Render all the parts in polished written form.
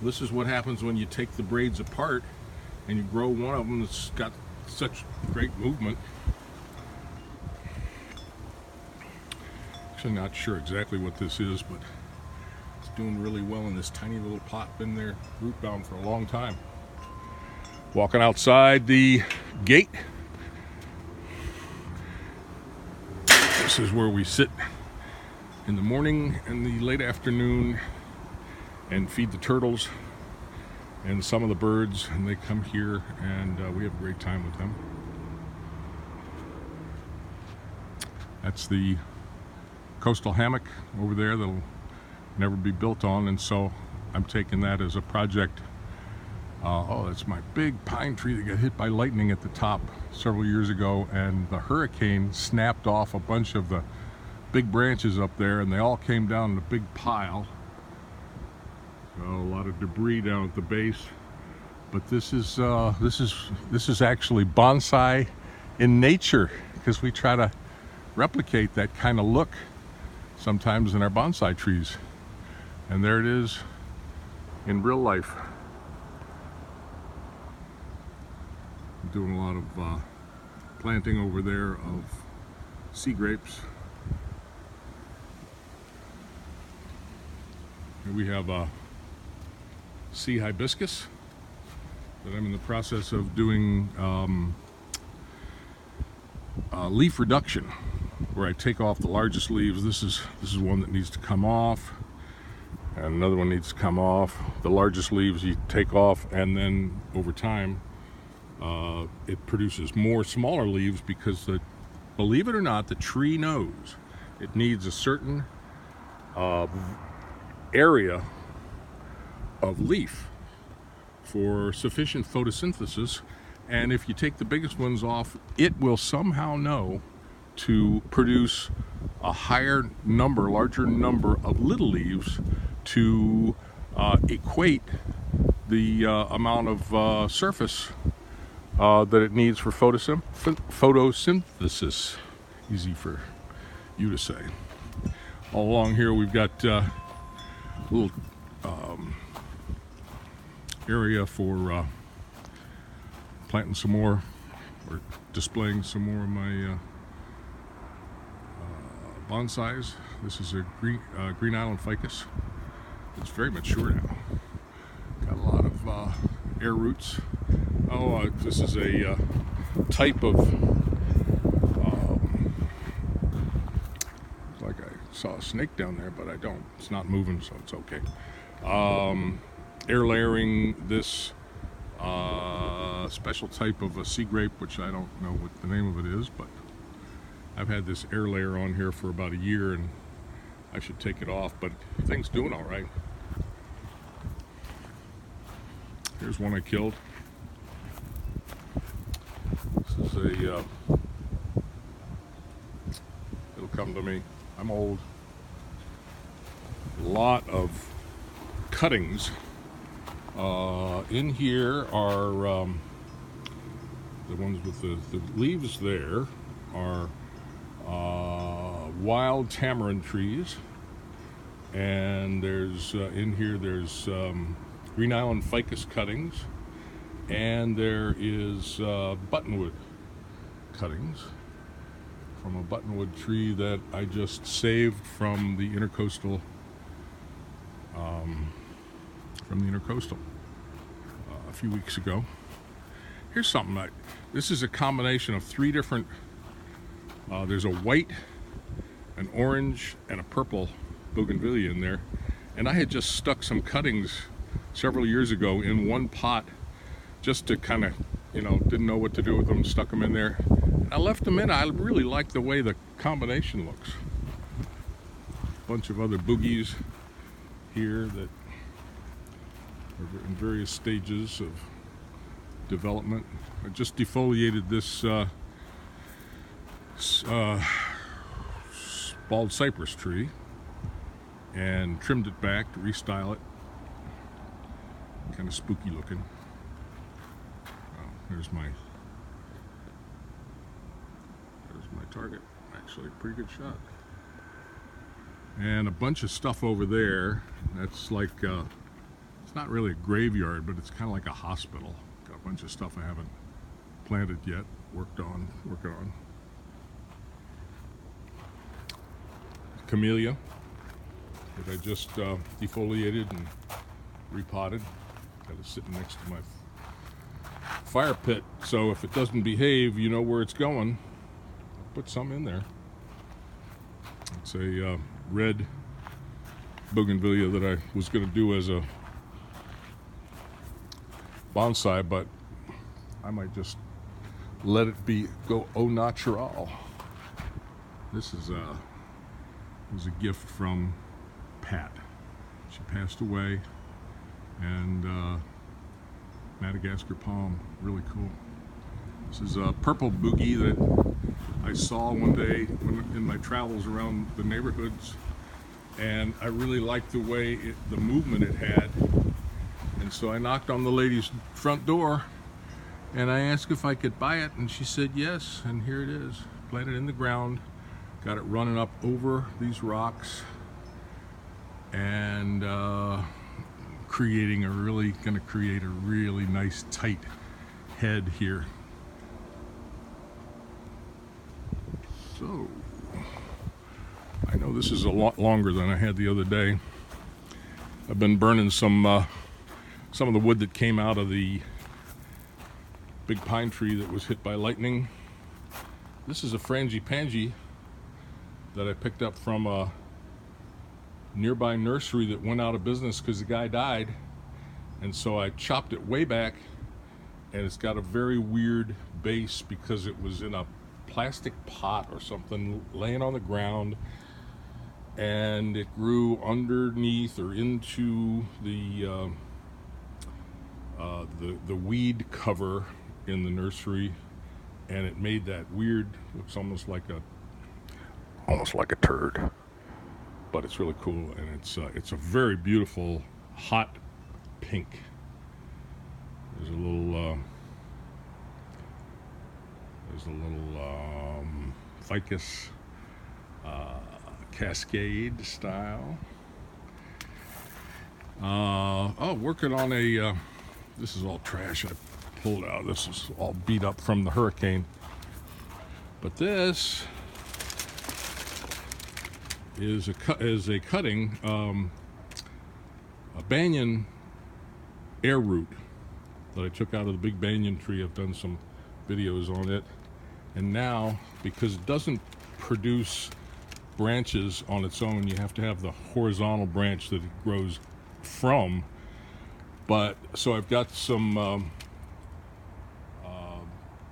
this is what happens when you take the braids apart and you grow one of them that's got such great movement. Actually not sure exactly what this is, but it's doing really well in this tiny little pot. Been there root bound for a long time. Walking outside the gate. This is where we sit in the morning and the late afternoon and feed the turtles and some of the birds, and they come here and we have a great time with them. That's the coastal hammock over there that'll never be built on, and so I'm taking that as a project. Oh, that's my big pine tree that got hit by lightning at the top several years ago, and the hurricane snapped off a bunch of the big branches up there, and they all came down in a big pile. So a lot of debris down at the base, but this is actually bonsai in nature, because we try to replicate that kind of look sometimes in our bonsai trees, and there it is in real life. I'm doing a lot of planting over there of sea grapes. Here we have a sea hibiscus that I'm in the process of doing leaf reduction, where I take off the largest leaves. This is one that needs to come off, and another one needs to come off. The largest leaves you take off, and then over time it produces more smaller leaves, because believe it or not, the tree knows it needs a certain area of leaf for sufficient photosynthesis, and if you take the biggest ones off, it will somehow know to produce a larger number of little leaves to equate the amount of surface that it needs for photosynthesis. Easy for you to say. All along here we've got a little area for planting some more, or displaying some more of my bonsais. This is a Green Island Ficus. It's very mature now. Got a lot of air roots. This is a type of like I saw a snake down there, but I don't. It's not moving, so it's okay. Air layering this special type of a sea grape, which I don't know what the name of it is, but I've had this air layer on here for about a year, and I should take it off, but the thing's doing all right. Here's one I killed. This is it'll come to me. I'm old. A lot of cuttings. In here are the ones with the leaves. There are wild tamarind trees, and there's in here there's Green Island Ficus cuttings, and there is Buttonwood cuttings from a Buttonwood tree that I just saved from the intercoastal a few weeks ago. Here's something this is a combination of three different there's a white, an orange, and a purple bougainvillea in there, and I had just stuck some cuttings several years ago in one pot just to kind of, didn't know what to do with them, stuck them in there. I left them in. I really like the way the combination looks. A bunch of other boogies here that are in various stages of development. I just defoliated this bald cypress tree and trimmed it back to restyle it. Kind of spooky looking. There's my target. Actually, a pretty good shot. And a bunch of stuff over there. That's like It's not really a graveyard, but it's kind of like a hospital. Got a bunch of stuff I haven't planted yet, working on. Camellia that I just defoliated and repotted. Got it sitting next to my fire pit, so if it doesn't behave, you know where it's going. I'll put some in there. It's a red bougainvillea that I was going to do as a bonsai, but I might just let it be, go au natural. This is was a gift from Pat. She passed away, and Madagascar palm, really cool. This is a purple boogie that I saw one day in my travels around the neighborhoods, and I really liked the way the movement it had, and so I knocked on the lady's front door and I asked if I could buy it, and she said yes, and here it is, planted in the ground. Got it running up over these rocks, and gonna create a really nice tight head here. So I know this is a lot longer than I had the other day. I've been burning some of the wood that came out of the big pine tree that was hit by lightning. This is a Frangipani that I picked up from a nearby nursery that went out of business because the guy died, and so I chopped it way back, and it's got a very weird base because it was in a plastic pot or something laying on the ground, and it grew underneath or into the weed cover in the nursery, and it made that weird, looks almost like a turd, but it's really cool, and it's a very beautiful hot pink. There's a little Ficus cascade style. Working on a this is all trash I pulled out. This is all beat up from the hurricane, but this is a cutting, a banyan air root that I took out of the big banyan tree. I've done some videos on it, and now because it doesn't produce branches on its own, you have to have the horizontal branch that it grows from. But so I've got some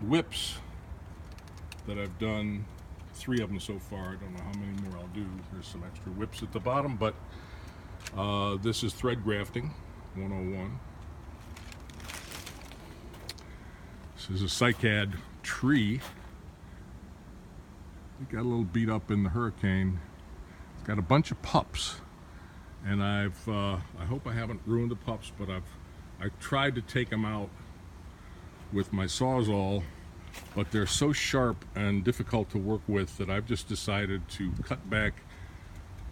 whips that I've done, 3 of them so far. I don't know how many more I'll do. There's some extra whips at the bottom, but this is thread grafting 101. This is a Cycad tree. It got a little beat up in the hurricane. It's got a bunch of pups, and I hope I haven't ruined the pups, but I've tried to take them out with my Sawzall, but they're so sharp and difficult to work with that I've just decided to cut back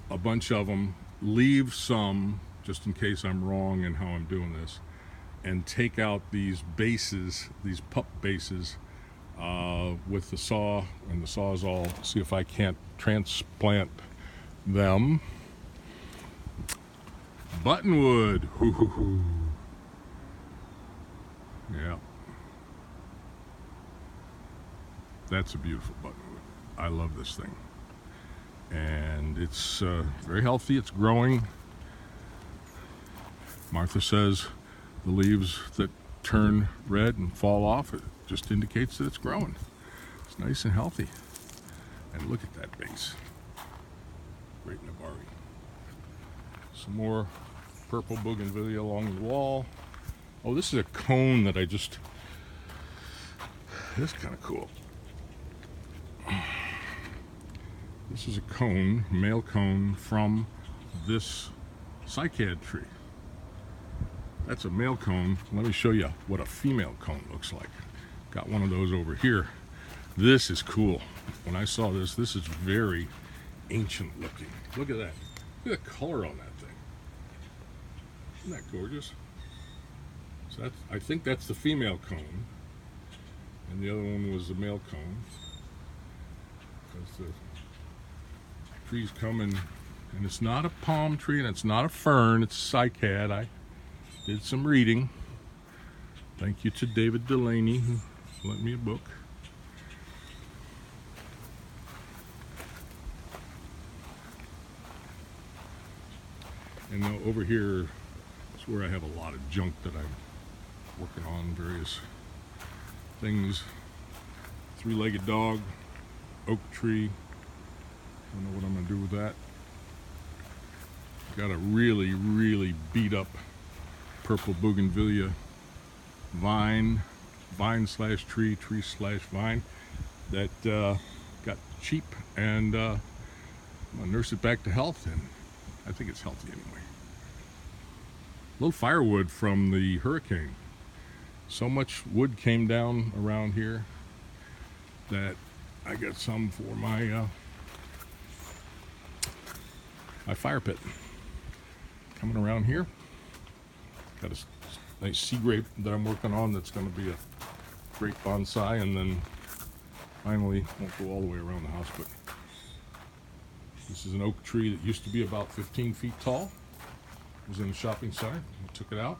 a bunch of them, leave some just in case I'm wrong in how I'm doing this, and take out these bases, these pup bases, with the saw and the Sawzall, see if I can't transplant them. Buttonwood. Hoo, hoo, hoo. Yeah. That's a beautiful buttonwood. I love this thing. And it's very healthy. It's growing. Martha says the leaves that turn red and fall off, it just indicates that it's growing. It's nice and healthy. And look at that base. Great Nabari. Some more purple bougainvillea along the wall. Oh, this is a cone that this is kind of cool. This is a cone, male cone, from this Cycad tree. That's a male cone. Let me show you what a female cone looks like. Got one of those over here. This is cool. When I saw this, this is very ancient looking. Look at that. Look at the color on that thing. Isn't that gorgeous? So that's, I think that's the female cone, and the other one was the male cone. Because the tree's coming, and it's not a palm tree, and it's not a fern, it's cycad. I did some reading. Thank you to David Delaney, who lent me a book. And over here is where I have a lot of junk that I'm working on, various things. Three-legged dog, oak tree. Don't know what I'm gonna do with that. Got a really, really beat up purple bougainvillea vine slash tree, tree slash vine that got cheap, and I'm gonna nurse it back to health, and I think it's healthy anyway. A little firewood from the hurricane. So much wood came down around here that I got some for my my fire pit. Coming around here, got a nice sea grape that I'm working on that's going to be a great bonsai, and then finally, won't go all the way around the house, but this is an oak tree that used to be about 15 feet tall. It was in a shopping center. I took it out,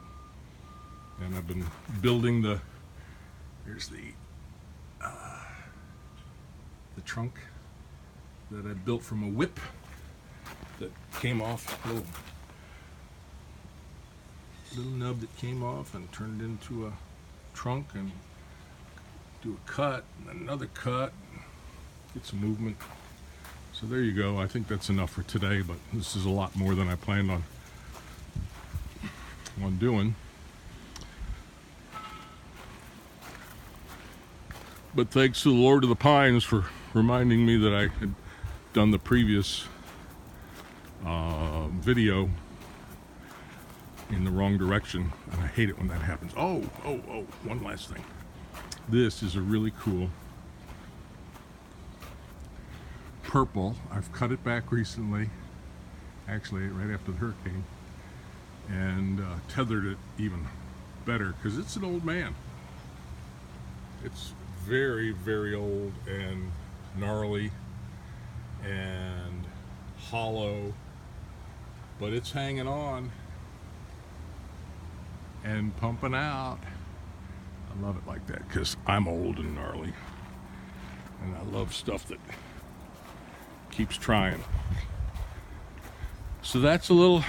and I've been building the, here's the trunk that I built from a whip that came off, a little nub that came off and turned into a trunk, and do a cut and another cut, get some movement. So there you go. I think that's enough for today, but this is a lot more than I planned on doing. But thanks to the Lord of the Pines for reminding me that I had done the previous video in the wrong direction, and I hate it when that happens. Oh, one last thing. This is a really cool purple. I've cut it back recently, actually right after the hurricane, and tethered it even better because it's an old man. It's very, very old and gnarly and hollow, but it's hanging on and pumping out. I love it like that because I'm old and gnarly, and I love stuff that keeps trying. So that's a little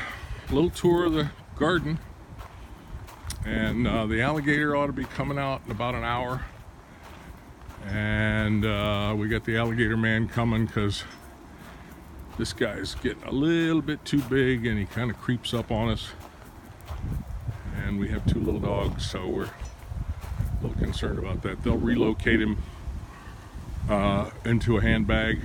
tour of the garden, and the alligator ought to be coming out in about an hour, and we got the alligator man coming because this guy's getting a little bit too big and he kind of creeps up on us, and we have two little dogs, so we're a little concerned about that. They'll relocate him into a handbag